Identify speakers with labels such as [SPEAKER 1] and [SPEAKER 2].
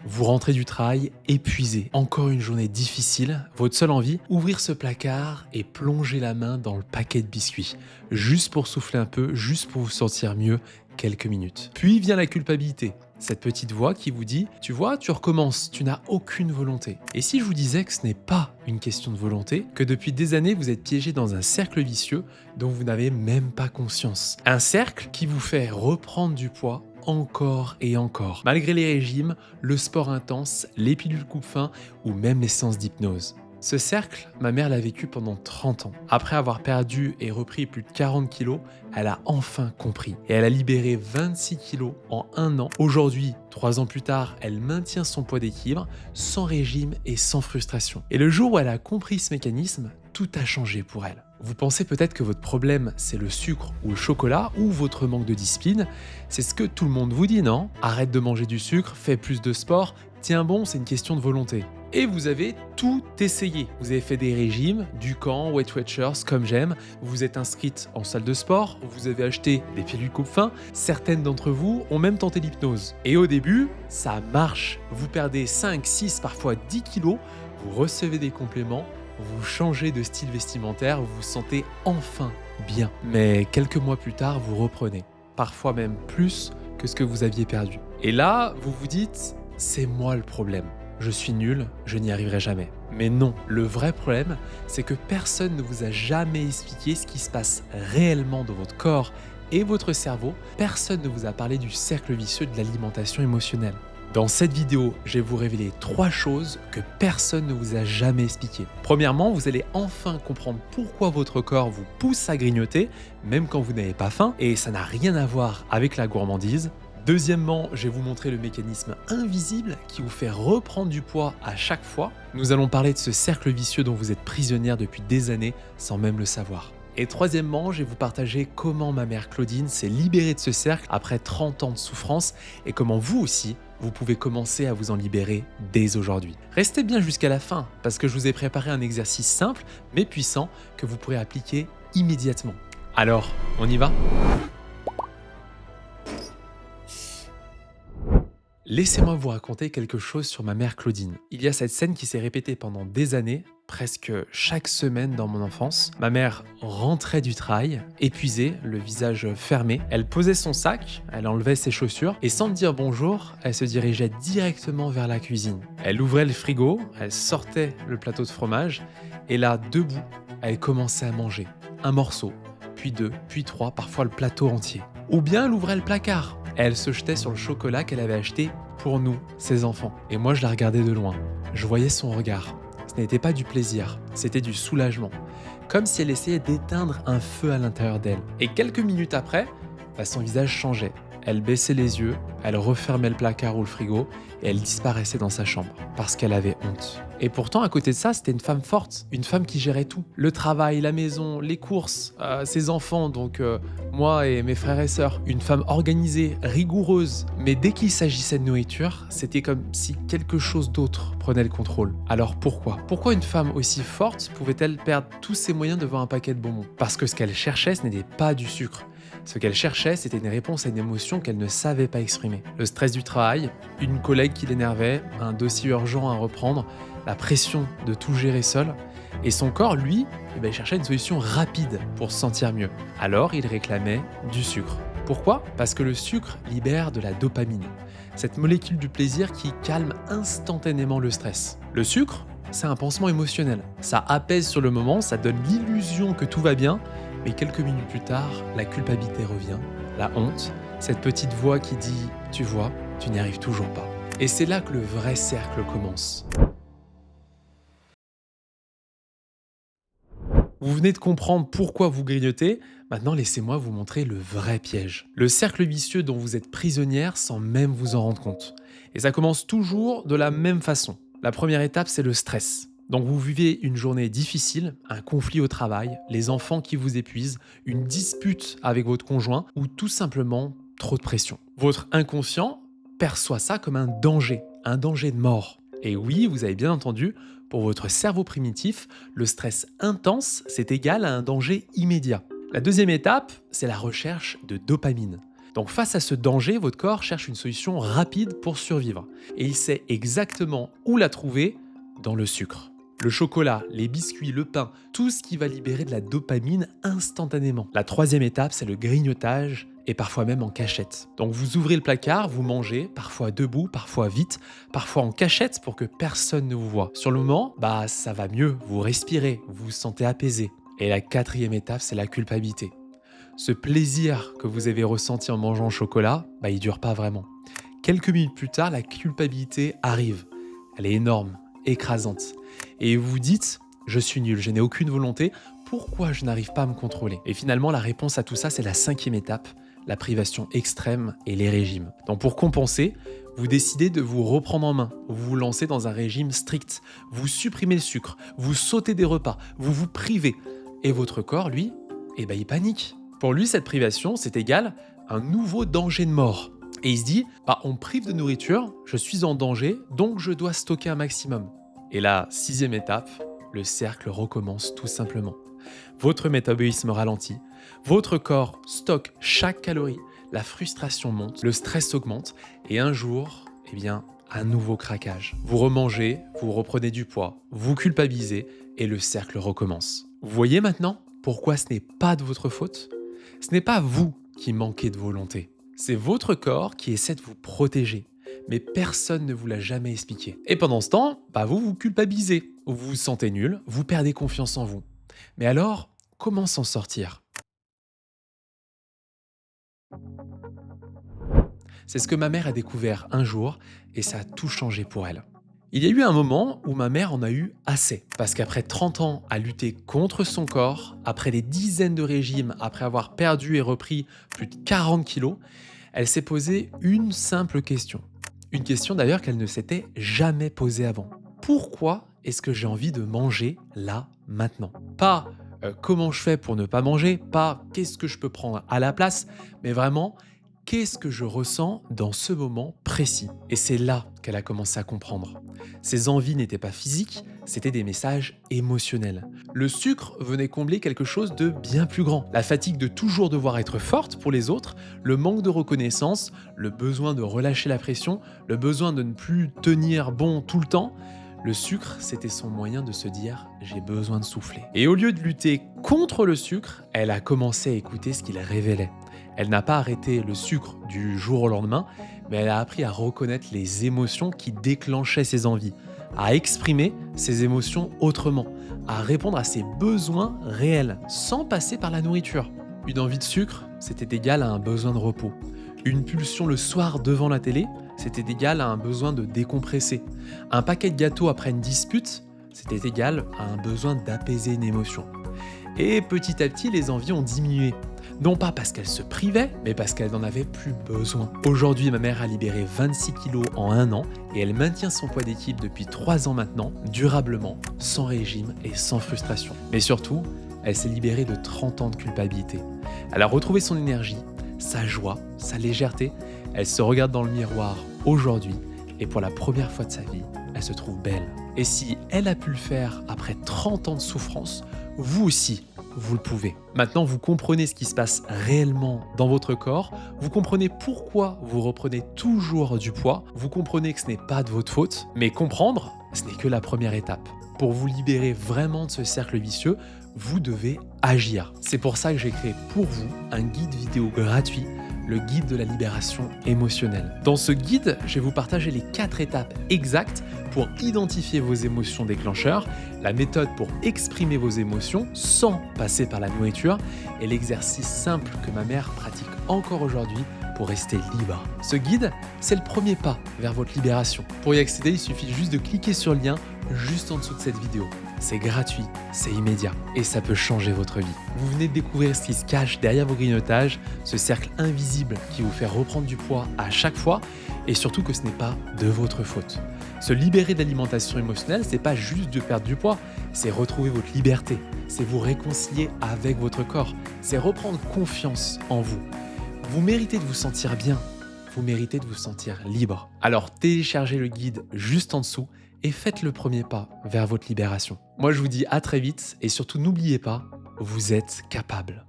[SPEAKER 1] Vous rentrez du travail épuisé. Encore une journée difficile. Votre seule envie, ouvrir ce placard et plonger la main dans le paquet de biscuits. Juste pour souffler un peu, juste pour vous sentir mieux quelques minutes. Puis vient la culpabilité. Cette petite voix qui vous dit « Tu vois, tu recommences, tu n'as aucune volonté. » Et si je vous disais que ce n'est pas une question de volonté, que depuis des années vous êtes piégé dans un cercle vicieux dont vous n'avez même pas conscience. Un cercle qui vous fait reprendre du poids encore et encore, malgré les régimes, le sport intense, les pilules coupe-faim ou même les séances d'hypnose. Ce cercle, ma mère l'a vécu pendant 30 ans. Après avoir perdu et repris plus de 40 kilos, elle a enfin compris. Et elle a libéré 26 kilos en un an. Aujourd'hui, 3 ans plus tard, elle maintient son poids d'équilibre, sans régime et sans frustration. Et le jour où elle a compris ce mécanisme, tout a changé pour elle. Vous pensez peut-être que votre problème, c'est le sucre ou le chocolat ou votre manque de discipline. C'est ce que tout le monde vous dit, non? Arrête de manger du sucre, fais plus de sport. Tiens bon, c'est une question de volonté. Et vous avez tout essayé. Vous avez fait des régimes, du camp, Weight Watchers, comme j'aime. Vous êtes inscrite en salle de sport. Vous avez acheté des pilules coupe-faim. Certaines d'entre vous ont même tenté l'hypnose. Et au début, ça marche. Vous perdez 5, 6, parfois 10 kilos. Vous recevez des compléments. Vous changez de style vestimentaire. Vous vous sentez enfin bien. Mais quelques mois plus tard, vous reprenez. Parfois même plus que ce que vous aviez perdu. Et là, vous vous dites, c'est moi le problème. Je suis nul, je n'y arriverai jamais. Mais non, le vrai problème, c'est que personne ne vous a jamais expliqué ce qui se passe réellement dans votre corps et votre cerveau. Personne ne vous a parlé du cercle vicieux de l'alimentation émotionnelle. Dans cette vidéo, je vais vous révéler 3 choses que personne ne vous a jamais expliquées. Premièrement, vous allez enfin comprendre pourquoi votre corps vous pousse à grignoter, même quand vous n'avez pas faim, et ça n'a rien à voir avec la gourmandise. Deuxièmement, je vais vous montrer le mécanisme invisible qui vous fait reprendre du poids à chaque fois. Nous allons parler de ce cercle vicieux dont vous êtes prisonnière depuis des années sans même le savoir. Et troisièmement, je vais vous partager comment ma mère Claudine s'est libérée de ce cercle après 30 ans de souffrance et comment vous aussi, vous pouvez commencer à vous en libérer dès aujourd'hui. Restez bien jusqu'à la fin parce que je vous ai préparé un exercice simple mais puissant que vous pourrez appliquer immédiatement. Alors, on y va ? Laissez-moi vous raconter quelque chose sur ma mère Claudine. Il y a cette scène qui s'est répétée pendant des années, presque chaque semaine dans mon enfance. Ma mère rentrait du travail, épuisée, le visage fermé. Elle posait son sac, elle enlevait ses chaussures et sans me dire bonjour, elle se dirigeait directement vers la cuisine. Elle ouvrait le frigo, elle sortait le plateau de fromage et là, debout, elle commençait à manger. Un morceau, puis 2, puis 3, parfois le plateau entier. Ou bien elle ouvrait le placard. Elle se jetait sur le chocolat qu'elle avait acheté pour nous, ses enfants. Et moi, je la regardais de loin. Je voyais son regard. Ce n'était pas du plaisir, c'était du soulagement. Comme si elle essayait d'éteindre un feu à l'intérieur d'elle. Et quelques minutes après, son visage changeait. Elle baissait les yeux, elle refermait le placard ou le frigo et elle disparaissait dans sa chambre parce qu'elle avait honte. Et pourtant, à côté de ça, c'était une femme forte, une femme qui gérait tout. Le travail, la maison, les courses, ses enfants, donc moi et mes frères et sœurs. Une femme organisée, rigoureuse. Mais dès qu'il s'agissait de nourriture, c'était comme si quelque chose d'autre prenait le contrôle. Alors pourquoi ? Pourquoi une femme aussi forte pouvait-elle perdre tous ses moyens devant un paquet de bonbons ? Parce que ce qu'elle cherchait, ce n'était pas du sucre. Ce qu'elle cherchait, c'était une réponse à une émotion qu'elle ne savait pas exprimer. Le stress du travail, une collègue qui l'énervait, un dossier urgent à reprendre, la pression de tout gérer seul. Et son corps, lui, il cherchait une solution rapide pour se sentir mieux. Alors, il réclamait du sucre. Pourquoi ? Parce que le sucre libère de la dopamine, cette molécule du plaisir qui calme instantanément le stress. Le sucre, c'est un pansement émotionnel. Ça apaise sur le moment, ça donne l'illusion que tout va bien, mais quelques minutes plus tard, la culpabilité revient, la honte, cette petite voix qui dit « Tu vois, tu n'y arrives toujours pas ». Et c'est là que le vrai cercle commence. Vous venez de comprendre pourquoi vous grignotez, maintenant laissez-moi vous montrer le vrai piège. Le cercle vicieux dont vous êtes prisonnière sans même vous en rendre compte. Et ça commence toujours de la même façon. La première étape, c'est le stress. Donc vous vivez une journée difficile, un conflit au travail, les enfants qui vous épuisent, une dispute avec votre conjoint ou tout simplement trop de pression. Votre inconscient perçoit ça comme un danger de mort. Et oui, vous avez bien entendu, pour votre cerveau primitif, le stress intense, c'est égal à un danger immédiat. La deuxième étape, c'est la recherche de dopamine. Donc face à ce danger, votre corps cherche une solution rapide pour survivre. Et il sait exactement où la trouver, dans le sucre. Le chocolat, les biscuits, le pain, tout ce qui va libérer de la dopamine instantanément. La troisième étape, c'est le grignotage et parfois même en cachette. Donc vous ouvrez le placard, vous mangez, parfois debout, parfois vite, parfois en cachette pour que personne ne vous voie. Sur le moment, ça va mieux, vous respirez, vous vous sentez apaisé. Et la quatrième étape, c'est la culpabilité. Ce plaisir que vous avez ressenti en mangeant le chocolat, il dure pas vraiment. Quelques minutes plus tard, la culpabilité arrive. Elle est énorme, écrasante. Et vous vous dites, je suis nul, je n'ai aucune volonté, pourquoi je n'arrive pas à me contrôler? Et finalement, la réponse à tout ça, c'est la cinquième étape, la privation extrême et les régimes. Donc pour compenser, vous décidez de vous reprendre en main, vous vous lancez dans un régime strict, vous supprimez le sucre, vous sautez des repas, vous vous privez. Et votre corps, lui, il panique. Pour lui, cette privation, c'est égal à un nouveau danger de mort. Et il se dit, on me prive de nourriture, je suis en danger, donc je dois stocker un maximum. Et la sixième étape, le cercle recommence tout simplement. Votre métabolisme ralentit, votre corps stocke chaque calorie, la frustration monte, le stress augmente, et un jour, un nouveau craquage. Vous remangez, vous reprenez du poids, vous culpabilisez, et le cercle recommence. Vous voyez maintenant pourquoi ce n'est pas de votre faute? Ce n'est pas vous qui manquez de volonté. C'est votre corps qui essaie de vous protéger. Mais personne ne vous l'a jamais expliqué. Et pendant ce temps, vous vous culpabilisez, vous vous sentez nul, vous perdez confiance en vous. Mais alors, comment s'en sortir? C'est ce que ma mère a découvert un jour et ça a tout changé pour elle. Il y a eu un moment où ma mère en a eu assez. Parce qu'après 30 ans à lutter contre son corps, après des dizaines de régimes, après avoir perdu et repris plus de 40 kilos, elle s'est posé une simple question. Une question d'ailleurs qu'elle ne s'était jamais posée avant. Pourquoi est-ce que j'ai envie de manger là, maintenant? Pas comment je fais pour ne pas manger, pas qu'est-ce que je peux prendre à la place, mais vraiment qu'est-ce que je ressens dans ce moment précis. Et c'est là qu'elle a commencé à comprendre. Ses envies n'étaient pas physiques, c'était des messages émotionnels. Le sucre venait combler quelque chose de bien plus grand. La fatigue de toujours devoir être forte pour les autres, le manque de reconnaissance, le besoin de relâcher la pression, le besoin de ne plus tenir bon tout le temps. Le sucre, c'était son moyen de se dire « j'ai besoin de souffler ». Et au lieu de lutter contre le sucre, elle a commencé à écouter ce qu'il révélait. Elle n'a pas arrêté le sucre du jour au lendemain, mais elle a appris à reconnaître les émotions qui déclenchaient ses envies, à exprimer ses émotions autrement, à répondre à ses besoins réels, sans passer par la nourriture. Une envie de sucre, c'était égal à un besoin de repos. Une pulsion le soir devant la télé, c'était égal à un besoin de décompresser. Un paquet de gâteaux après une dispute, c'était égal à un besoin d'apaiser une émotion. Et petit à petit, les envies ont diminué. Non pas parce qu'elle se privait, mais parce qu'elle n'en avait plus besoin. Aujourd'hui, ma mère a libéré 26 kilos en 1 an et elle maintient son poids d'équipe depuis 3 ans maintenant, durablement, sans régime et sans frustration. Mais surtout, elle s'est libérée de 30 ans de culpabilité. Elle a retrouvé son énergie, sa joie, sa légèreté. Elle se regarde dans le miroir aujourd'hui et pour la première fois de sa vie, elle se trouve belle. Et si elle a pu le faire après 30 ans de souffrance, vous aussi, vous le pouvez. Maintenant, vous comprenez ce qui se passe réellement dans votre corps, vous comprenez pourquoi vous reprenez toujours du poids, vous comprenez que ce n'est pas de votre faute, mais comprendre, ce n'est que la première étape. Pour vous libérer vraiment de ce cercle vicieux, vous devez agir. C'est pour ça que j'ai créé pour vous un guide vidéo gratuit, le guide de la libération émotionnelle. Dans ce guide, je vais vous partager les 4 étapes exactes pour identifier vos émotions déclencheurs, la méthode pour exprimer vos émotions sans passer par la nourriture et l'exercice simple que ma mère pratique encore aujourd'hui pour rester libre. Ce guide, c'est le premier pas vers votre libération. Pour y accéder, il suffit juste de cliquer sur le lien juste en dessous de cette vidéo. C'est gratuit, c'est immédiat et ça peut changer votre vie. Vous venez de découvrir ce qui se cache derrière vos grignotages, ce cercle invisible qui vous fait reprendre du poids à chaque fois et surtout que ce n'est pas de votre faute. Se libérer de l'alimentation émotionnelle, c'est pas juste de perdre du poids, c'est retrouver votre liberté, c'est vous réconcilier avec votre corps, c'est reprendre confiance en vous. Vous méritez de vous sentir bien, vous méritez de vous sentir libre. Alors téléchargez le guide juste en dessous et faites le premier pas vers votre libération. Moi je vous dis à très vite et surtout n'oubliez pas, vous êtes capable.